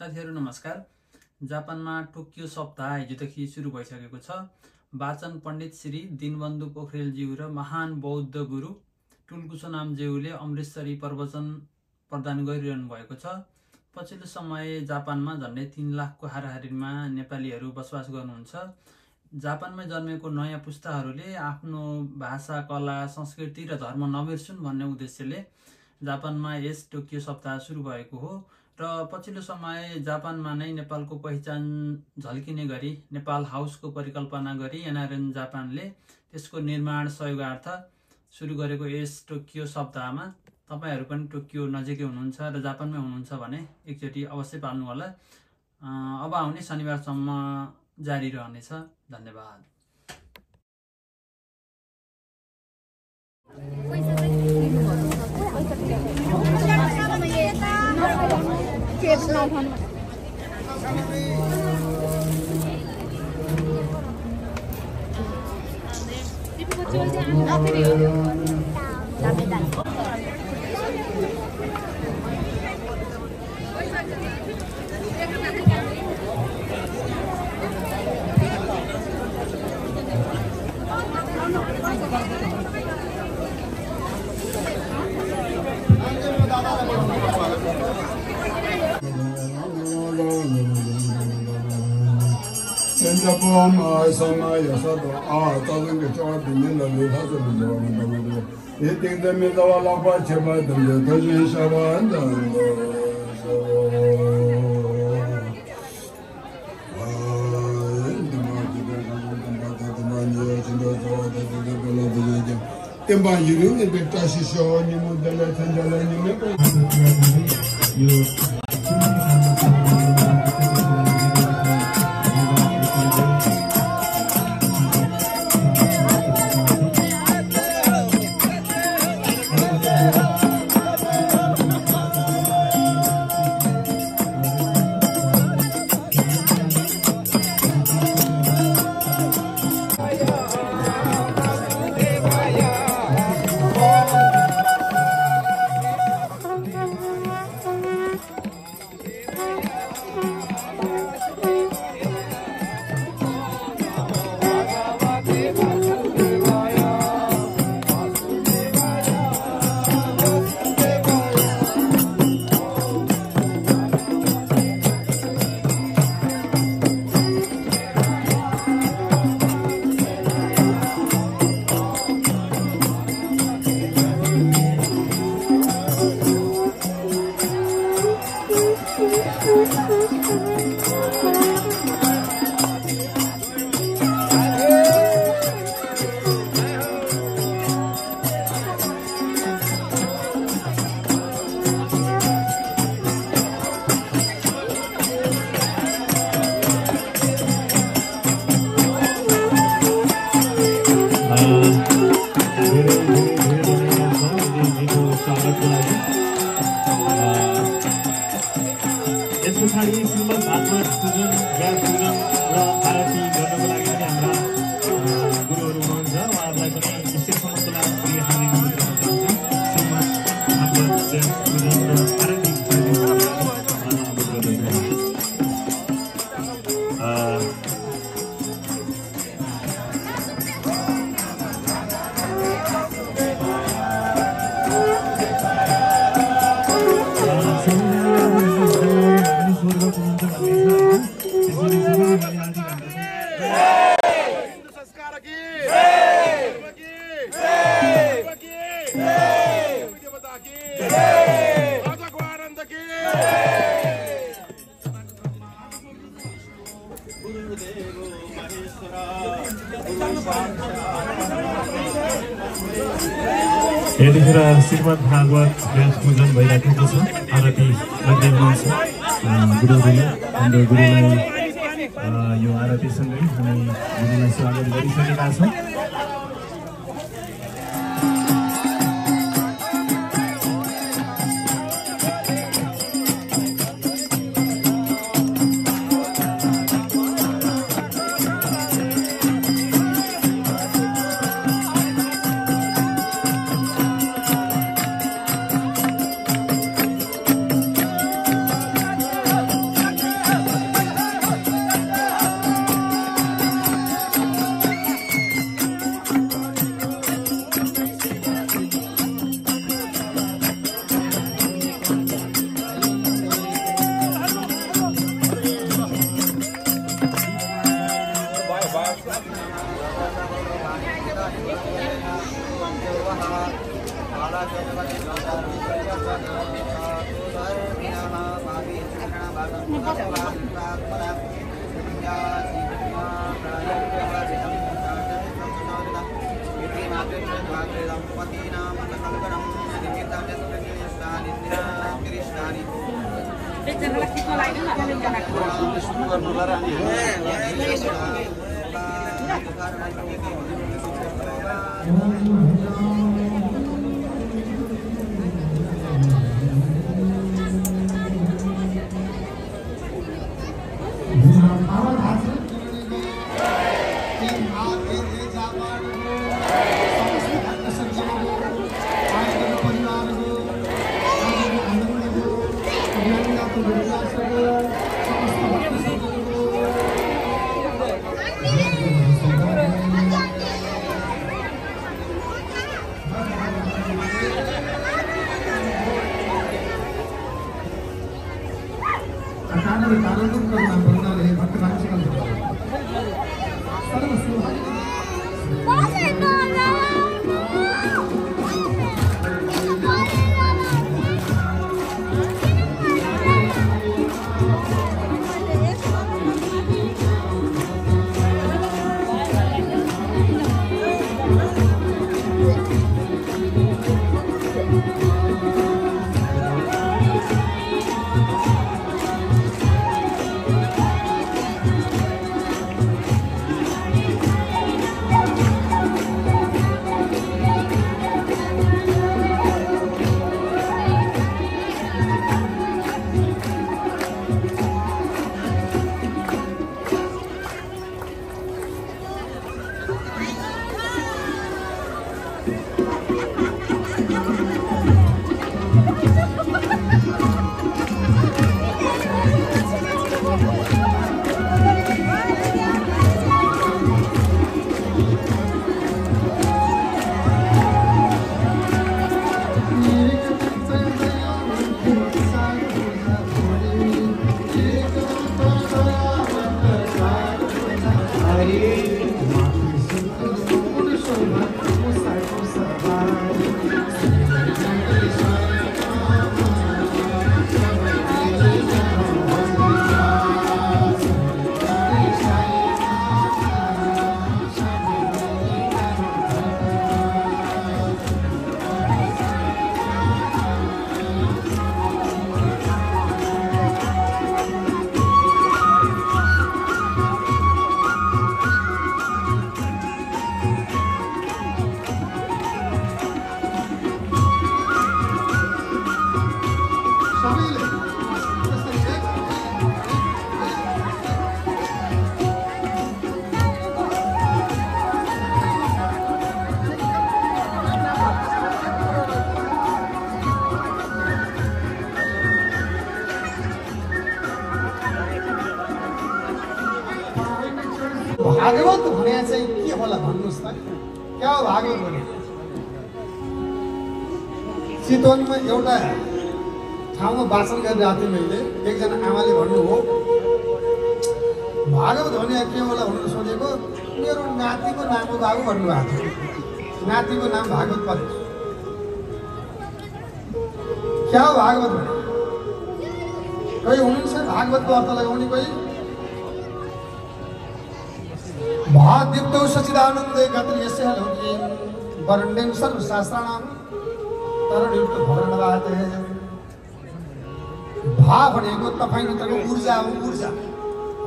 साथीहरु नमस्कार। जापानमा टोकियो सप्ताह हिजोदेखि सुरु भइसकेको छ। वाचन पण्डित श्री दीनबन्धु पोखरेलज्यू र महान बौद्ध गुरु टुल्कुचो नामज्यूले अमृतसरी प्रवचन प्रदान गरिरहनु भएको छ। पछिल्लो समय जापानमा झन्डै 3 लाखको हाराहारीमा नेपालीहरू बसोबास गर्नुहुन्छ। जापानमै जन्मेको नयाँ पुस्ताहरूले आफ्नो भाषा, कला, संस्कृति र धर्म नबिर्सुन् भन्ने उद्देश्यले जापानमा यस टोकियो सप्ताह सुरु भएको हो र पछिल्लो समय जापानमा नै नेपालको पहिचान झल्किने गरी नेपाल हाउसको परिकल्पना गरी एनआरएन जापानले त्यसको निर्माण सहयोगार्थ सुरु गरेको यस टोकियो सप्ताहमा तपाईहरु पनि टोकियो नजिकै हुनुहुन्छ र जापानमै हुनुहुन्छ भने एकचोटि अवश्य पाल्नु होला। अब आउने शनिबारसम्म जारी रहनेछ। धन्यवाद। यतिखेर श्रीमद् भागवत व्यास पूजन भइराखेको छ। आरती लाग्दै हुनुहुन्छ गुरुहरूले। हाम्रो गुरुलाई यो आरतीसँगै हामी गुरुलाई स्वागत गरिसकेका छौँ। भागवत भने चाहिँ के होला भन्नुहोस् त? क्या हो भागवत भने? चितवनमा एउटा ठाउँमा वाचन गरिरहेको थिएँ मैले, एकजना आमाले भन्नुभयो भागवत भने के होला भनेर सोधेको, मेरो नातिको नाम हो बाबु भन्नुभएको थियो। नातिको नाम भागवत परेको। क्या हो भागवत भने? कोही हुनुहुन्छ भागवतको अर्थ लगाउने कोही? भादीप्तौ सचिदानन्दे गति यस्य लोके वरण्यं सर्वशास्त्राणां तरणयुक्त भवनवाते। भा भनेको तपाईभित्रको ऊर्जा हो। ऊर्जा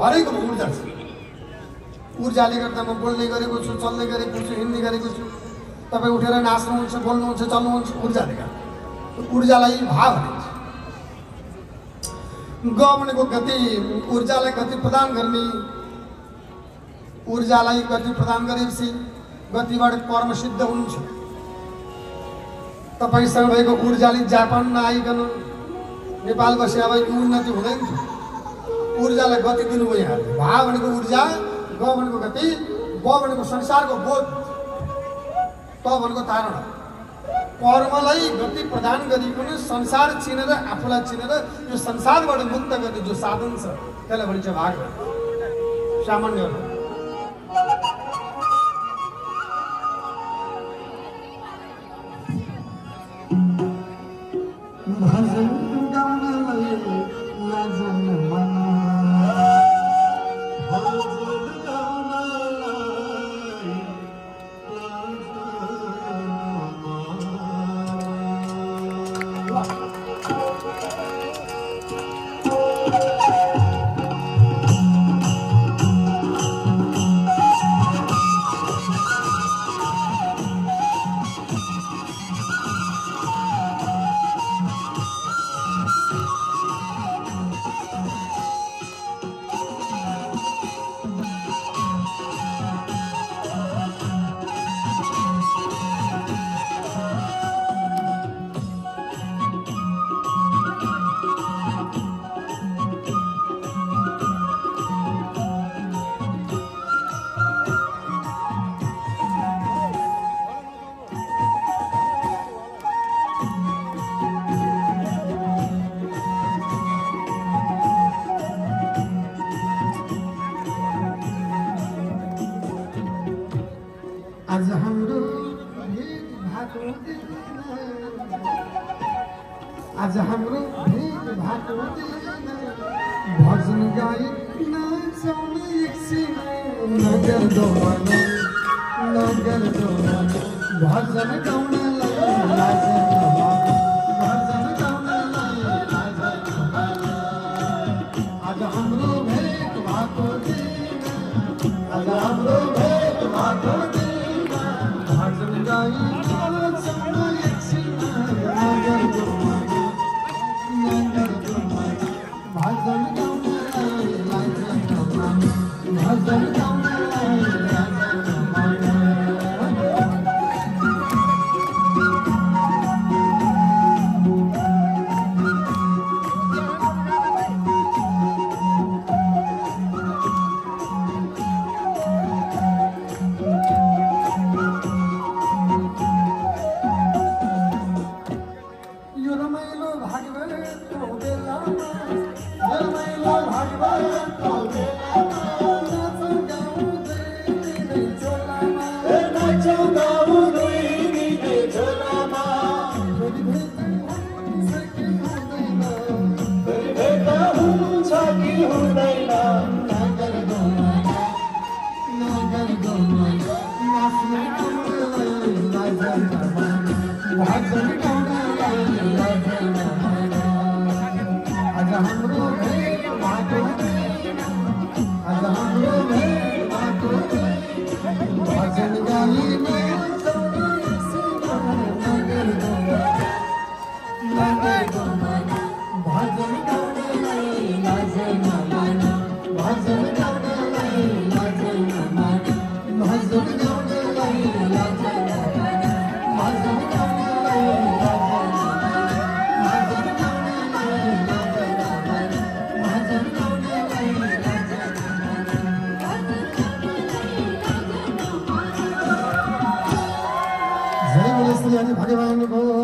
हरेको ऊर्जा छ। ऊर्जाले गर्दा म बोल्ने गरेको छु, चल्ने गरेको छु, हिँड्ने गरेको छु। तपाईँ उठेर नाच्नुहुन्छ, बोल्नुहुन्छ, चल्नुहुन्छ, ऊर्जाले गर्दा। ऊर्जालाई भा भनिन्छ। ग भनेको गति, ऊर्जालाई गति प्रदान गर्ने। ऊर्जालाई गति प्रदान गरेपछि गतिबाट कर्म सिद्ध हुन्छ। तपाईसँग भएको ऊर्जाले जापान नआइकन नेपाल बसे अब उन्नति हुँदैन थियो। ऊर्जालाई गति दिनुभयो यहाँले। भा भनेको ऊर्जा, ग भनेको गति, ब भनेको संसारको बोध, त भनेको तारण। कर्मलाई गति प्रदान गरिकन संसार चिनेर आफूलाई चिनेर यो संसारबाट मुक्त गर्ने जो साधन छ त्यसलाई भनिन्छ भागवत। सामान्य भजन गाउनलाई लाजन मन आज हाम्रो भेट भएको दिन आज हाम्रो भेट भएको दिन भजन गाई नाचाउने एकछिन नगर दो भजन गाउनलाई लाजन भजन गाउनलाई लाजन आज हाम्रो भेट भएको दिन आज हाम्रो भेट भएको दिन भजन गाई नाचाउने एकछिन नगर दो भजन गाउनलाई लाजन भजन गाउनलाई भगवान को